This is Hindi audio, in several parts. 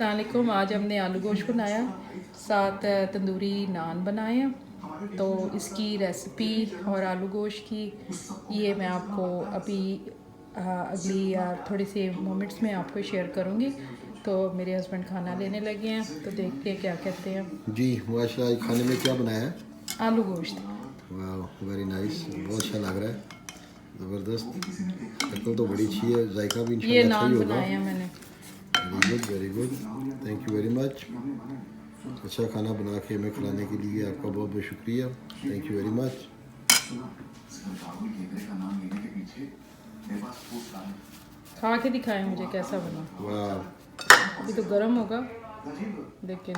अस्सलामुअलैकुम। आज हमने आलू गोश्त बनाया, साथ तंदूरी नान बनाए हैं। तो इसकी रेसिपी और आलू गोश्त की ये मैं आपको अभी अगली थोड़ी सी मोमेंट्स में आपको शेयर करूँगी। तो मेरे हस्बैंड खाना लेने लगे हैं, तो देखते हैं क्या कहते हैं। जी माशाल्लाह। आज खाने में क्या बनाया है? आलू गोश्त। वाह, वेरी नाइस, बहुत अच्छा लग रहा है, ज़बरदस्त। शक्ल तो बड़ी अच्छी है, जायका भी ये इंशाल्लाह अच्छा ही नान होगा। बनाए हैं मैंने। Very good, thank you very much. अच्छा खाना बना के हमें खिलाने के लिए आपका बहुत बहुत शुक्रिया, थैंक यू वेरी मच। खा के दिखाएं मुझे कैसा बना। वाह, ये तो गर्म होगा लेकिन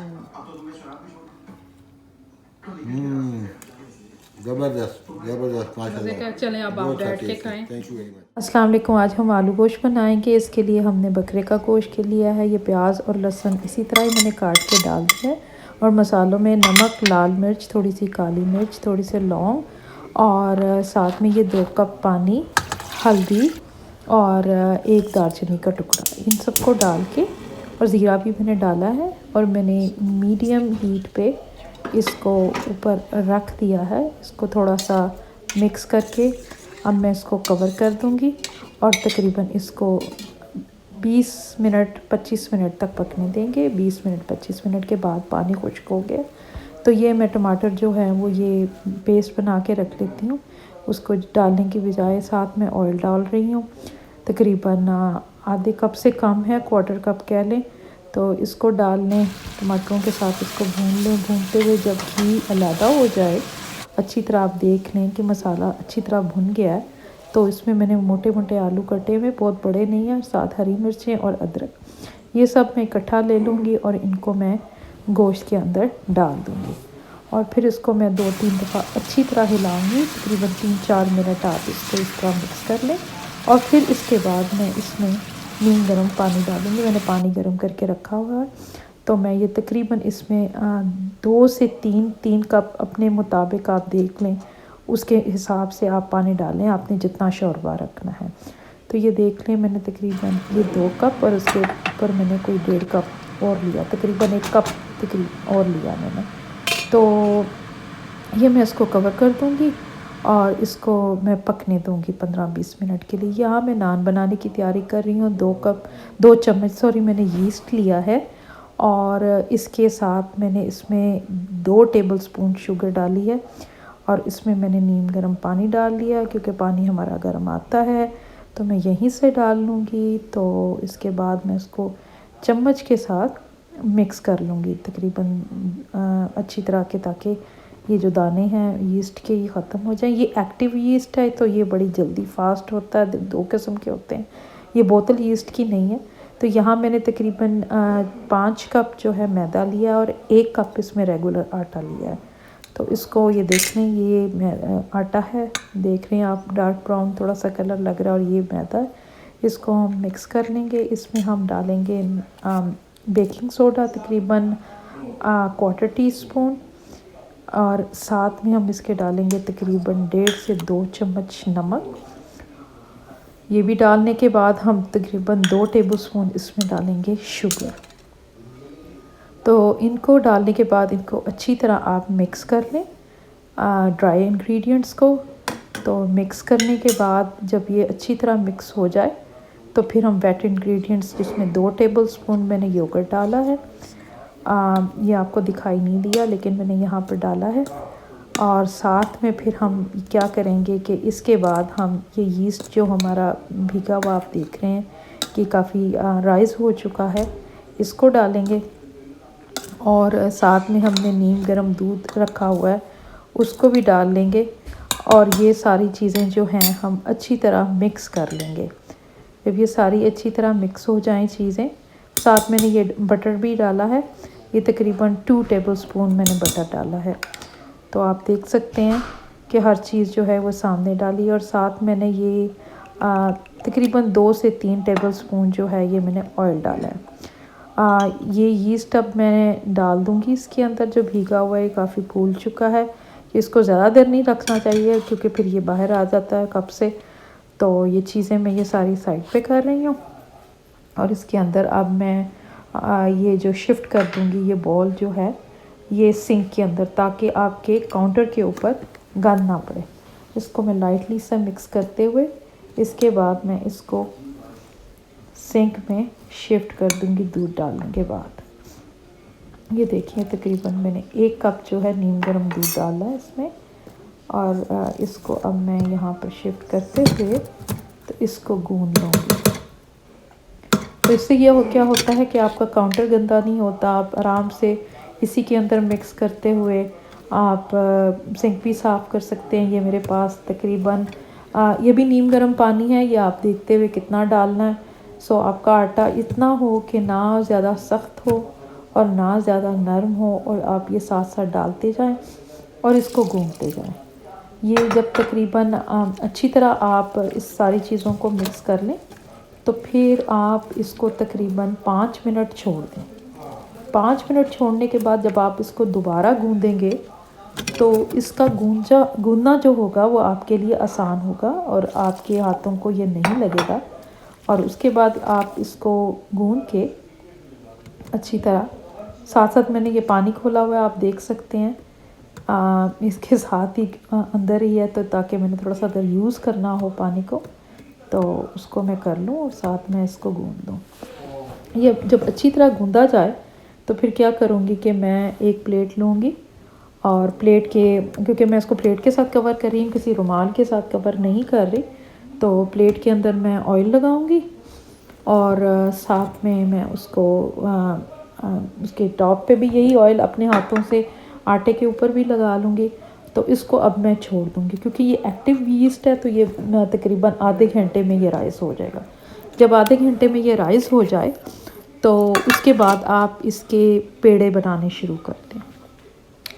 ज़बरदस्त ज़बरदस्त मज़े माशाल्लाह, का। चलें अब आप बहुत अच्छा बैठ के टेस्ट है, खाएं। Thank you very much. अस्सलाम वालेकुम। आज हम आलू गोश्त बनाएंगे। इसके लिए हमने बकरे का गोश्त के लिया है। ये प्याज और लहसुन इसी तरह ही मैंने काट के डाल दिया है। और मसालों में नमक, लाल मिर्च, थोड़ी सी काली मिर्च, थोड़ी सी लौंग और साथ में ये 2 कप पानी, हल्दी और एक दालचीनी का टुकड़ा, इन सबको डाल के और ज़ीरा भी मैंने डाला है। और मैंने मीडियम हीट पे इसको ऊपर रख दिया है। इसको थोड़ा सा मिक्स करके अब मैं इसको कवर कर दूंगी और तकरीबन इसको 20 मिनट 25 मिनट तक पकने देंगे। 20 मिनट 25 मिनट के बाद पानी खुश्क हो गया तो ये मैं टमाटर जो है वो ये पेस्ट बना के रख लेती हूँ। उसको डालने की बजाय साथ में ऑयल डाल रही हूँ। तकरीबन आधे कप से कम है, 1/4 कप कह लें। तो इसको डाल लें, टमाटरों के साथ इसको भून लें। भूनते हुए जब घी अलहदा हो जाए, अच्छी तरह आप देख लें कि मसाला अच्छी तरह भुन गया है, तो इसमें मैंने मोटे मोटे आलू कटे हुए, बहुत बड़े नहीं हैं, साथ हरी मिर्चें और अदरक, ये सब मैं इकट्ठा ले लूँगी और इनको मैं गोश्त के अंदर डाल दूँगी। और फिर इसको मैं 2-3 दफ़ा अच्छी तरह हिलाऊँगी। तकरीबन 3-4 मिनट आप इसको इस तरह मिक्स कर लें। और फिर इसके बाद मैं इसमें नीम गर्म पानी डालूँगी। मैंने पानी गर्म करके रखा हुआ है, तो मैं ये तकरीबन इसमें 2 से 3 कप अपने मुताबिक आप देख लें, उसके हिसाब से आप पानी डालें, आपने जितना शोरबा रखना है। तो ये देख लें, मैंने तकरीबन ये 2 कप और उसके ऊपर मैंने कोई 1.5 कप और लिया, तकरीबन 1 कप तकरीबन और लिया मैंने। तो ये मैं इसको कवर कर दूँगी और इसको मैं पकने दूँगी 15-20 मिनट के लिए। यहाँ मैं नान बनाने की तैयारी कर रही हूँ। 2 चम्मच मैंने यीस्ट लिया है और इसके साथ मैंने इसमें 2 टेबलस्पून शुगर डाली है और इसमें मैंने नीम गर्म पानी डाल लिया, क्योंकि पानी हमारा गर्म आता है तो मैं यहीं से डाल लूँगी। तो इसके बाद मैं इसको चम्मच के साथ मिक्स कर लूँगी तकरीबन अच्छी तरह के, ताकि ये जो दाने हैं यीस्ट के ये ख़त्म हो जाएं। ये एक्टिव यीस्ट है तो ये बड़ी जल्दी फास्ट होता है। 2 किस्म के होते हैं, ये बोतल यीस्ट की नहीं है। तो यहाँ मैंने तकरीबन 5 कप जो है मैदा लिया और 1 कप इसमें रेगुलर आटा लिया है। तो इसको ये देख लें, ये आटा है, देख रहे हैं आप, डार्क ब्राउन थोड़ा सा कलर लग रहा है, और ये मैदा है। इसको हम मिक्स कर लेंगे। इसमें हम डालेंगे बेकिंग सोडा तकरीबन 1/4 टीस्पून और साथ में हम इसके डालेंगे तकरीबन 1.5 से 2 चम्मच नमक। ये भी डालने के बाद हम तकरीबन 2 टेबलस्पून इसमें डालेंगे शुगर। तो इनको डालने के बाद इनको अच्छी तरह आप मिक्स कर लें ड्राई इंग्रेडिएंट्स को। तो मिक्स करने के बाद जब ये अच्छी तरह मिक्स हो जाए तो फिर हम वेट इंग्रेडिएंट्स, जिसमें 2 टेबलस्पून मैंने योगर्ट डाला है, ये आपको दिखाई नहीं दिया लेकिन मैंने यहाँ पर डाला है। और साथ में फिर हम क्या करेंगे कि इसके बाद हम ये यीस्ट जो हमारा भीगा हुआ आप देख रहे हैं कि काफ़ी राइज़ हो चुका है, इसको डालेंगे। और साथ में हमने नीम गर्म दूध रखा हुआ है, उसको भी डाल लेंगे। और ये सारी चीज़ें जो हैं हम अच्छी तरह मिक्स कर लेंगे। जब ये सारी अच्छी तरह मिक्स हो जाएं चीज़ें, साथ मैंने ये बटर भी डाला है, ये तकरीबन 2 टेबलस्पून मैंने बटर डाला है। तो आप देख सकते हैं कि हर चीज़ जो है वो सामने डाली। और साथ मैंने ये तकरीबन 2 से 3 टेबलस्पून जो है ये मैंने ऑयल डाला है। ये यीस्ट अब मैं डाल दूँगी इसके अंदर, जो भीगा हुआ है काफ़ी फूल चुका है। इसको ज़्यादा देर नहीं रखना चाहिए क्योंकि फिर ये बाहर आ जाता है कप से। तो ये चीज़ें मैं ये सारी साइड पे कर रही हूँ और इसके अंदर अब मैं ये जो शिफ्ट कर दूँगी ये बॉल जो है ये सिंक के अंदर, ताकि आपके काउंटर के ऊपर गंद ना पड़े। इसको मैं लाइटली सा मिक्स करते हुए इसके बाद मैं इसको सिंक में शिफ्ट कर दूँगी दूध डालने के बाद। ये देखिए तकरीबन मैंने 1 कप जो है नीम गर्म दूध डाला है इसमें, और इसको अब मैं यहाँ पर शिफ्ट करते हुए तो इसको गूंद लूँगी। तो इससे ये क्या होता है कि आपका काउंटर गंदा नहीं होता, आप आराम से इसी के अंदर मिक्स करते हुए आप सिंक भी साफ़ कर सकते हैं। ये मेरे पास तकरीबन ये भी नीम गर्म पानी है, ये आप देखते हुए कितना डालना है। सो आपका आटा इतना हो कि ना ज़्यादा सख्त हो और ना ज़्यादा नरम हो, और आप ये साथ साथ डालते जाएं और इसको गूंथते जाएं। ये जब तकरीबन अच्छी तरह आप इस सारी चीज़ों को मिक्स कर लें तो फिर आप इसको तकरीबन 5 मिनट छोड़ दें। 5 मिनट छोड़ने के बाद जब आप इसको दोबारा गूंदेंगे तो इसका गूंदना जो होगा वो आपके लिए आसान होगा और आपके हाथों को ये नहीं लगेगा। और उसके बाद आप इसको गूंद के अच्छी तरह, साथ साथ मैंने ये पानी खोला हुआ है, आप देख सकते हैं इसके साथ ही अंदर ही है, तो ताकि मैंने थोड़ा सा अगर यूज़ करना हो पानी को तो उसको मैं कर लूँ और साथ में इसको गूंद दूँ। ये जब अच्छी तरह गूंदा जाए तो फिर क्या करूँगी कि मैं एक प्लेट लूँगी, और प्लेट के, क्योंकि मैं इसको प्लेट के साथ कवर कर रही हूँ, किसी रुमाल के साथ कवर नहीं कर रही, तो प्लेट के अंदर मैं ऑयल लगाऊँगी और साथ में मैं उसको उसके टॉप पे भी यही ऑयल अपने हाथों से आटे के ऊपर भी लगा लूँगी। तो इसको अब मैं छोड़ दूँगी, क्योंकि ये एक्टिव यीस्ट है तो ये तकरीबन आधे घंटे में ये राइस हो जाएगा। जब आधे घंटे में ये राइस हो जाए तो उसके बाद आप इसके पेड़े बनाने शुरू कर दें।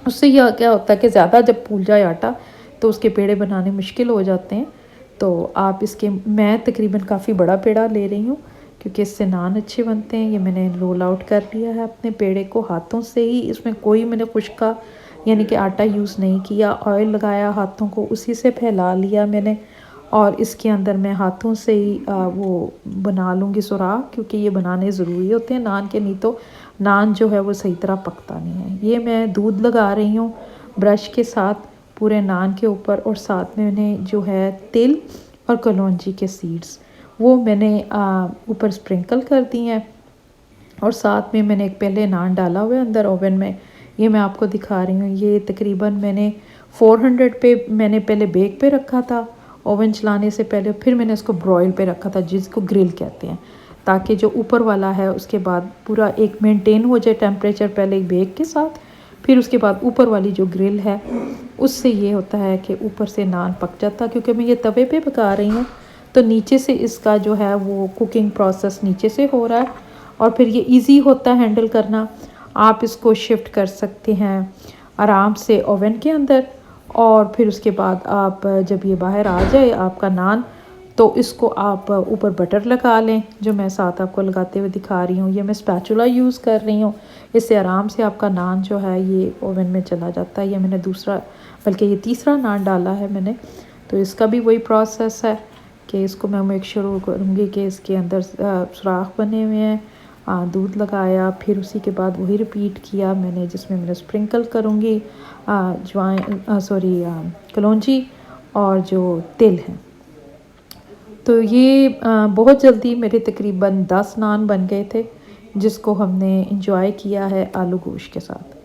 उससे यह क्या होता है कि ज़्यादा जब फूल जाए आटा तो उसके पेड़े बनाने मुश्किल हो जाते हैं। तो आप इसके, मैं तकरीबन काफ़ी बड़ा पेड़ा ले रही हूँ क्योंकि इससे नान अच्छे बनते हैं। ये मैंने रोल आउट कर लिया है अपने पेड़े को हाथों से ही, इसमें कोई मैंने खुश्का यानी कि आटा यूज़ नहीं किया। ऑयल लगाया हाथों को, उसी से फैला लिया मैंने, और इसके अंदर मैं हाथों से ही वो बना लूँगी सुराख, क्योंकि ये बनाने ज़रूरी होते हैं नान के, नहीं तो नान जो है वो सही तरह पकता नहीं है। ये मैं दूध लगा रही हूँ ब्रश के साथ पूरे नान के ऊपर, और साथ में मैंने जो है तिल और कलौंजी के सीड्स वो मैंने ऊपर स्प्रिंकल कर दी हैं, और साथ में मैंने एक पहले नान डाला हुआ है अंदर ओवन में। ये मैं आपको दिखा रही हूँ। ये तकरीबन मैंने 400 पे मैंने पहले बेक पे रखा था ओवन चलाने से पहले, फिर मैंने इसको ब्रॉयल पे रखा था जिसको ग्रिल कहते हैं, ताकि जो ऊपर वाला है उसके बाद पूरा एक मेंटेन हो जाए टेम्परेचर, पहले एक बेक के साथ, फिर उसके बाद ऊपर वाली जो ग्रिल है उससे ये होता है कि ऊपर से नान पक जाता। क्योंकि मैं ये तवे पे पका रही हूँ तो नीचे से इसका जो है वो कुकिंग प्रोसेस नीचे से हो रहा है, और फिर ये इजी होता है हैंडल करना। आप इसको शिफ्ट कर सकते हैं आराम से ओवन के अंदर, और फिर उसके बाद आप जब ये बाहर आ जाए आपका नान, तो इसको आप ऊपर बटर लगा लें, जो मैं साथ आपको लगाते हुए दिखा रही हूँ। ये मैं स्पैचुला यूज़ कर रही हूँ, इससे आराम से आपका नान जो है ये ओवन में चला जाता है। ये मैंने दूसरा, बल्कि ये तीसरा नान डाला है मैंने, तो इसका भी वही प्रोसेस है कि इसको मैं मेक श्योर करूँगी कि इसके अंदर सुराख बने हुए हैं। दूध लगाया, फिर उसी के बाद वही रिपीट किया मैंने, जिसमें मैंने स्प्रिंकल करूँगी कलौंजी और जो तिल है। तो ये बहुत जल्दी मेरे तकरीबन 10 नान बन गए थे, जिसको हमने इंजॉय किया है आलू गोश्त के साथ।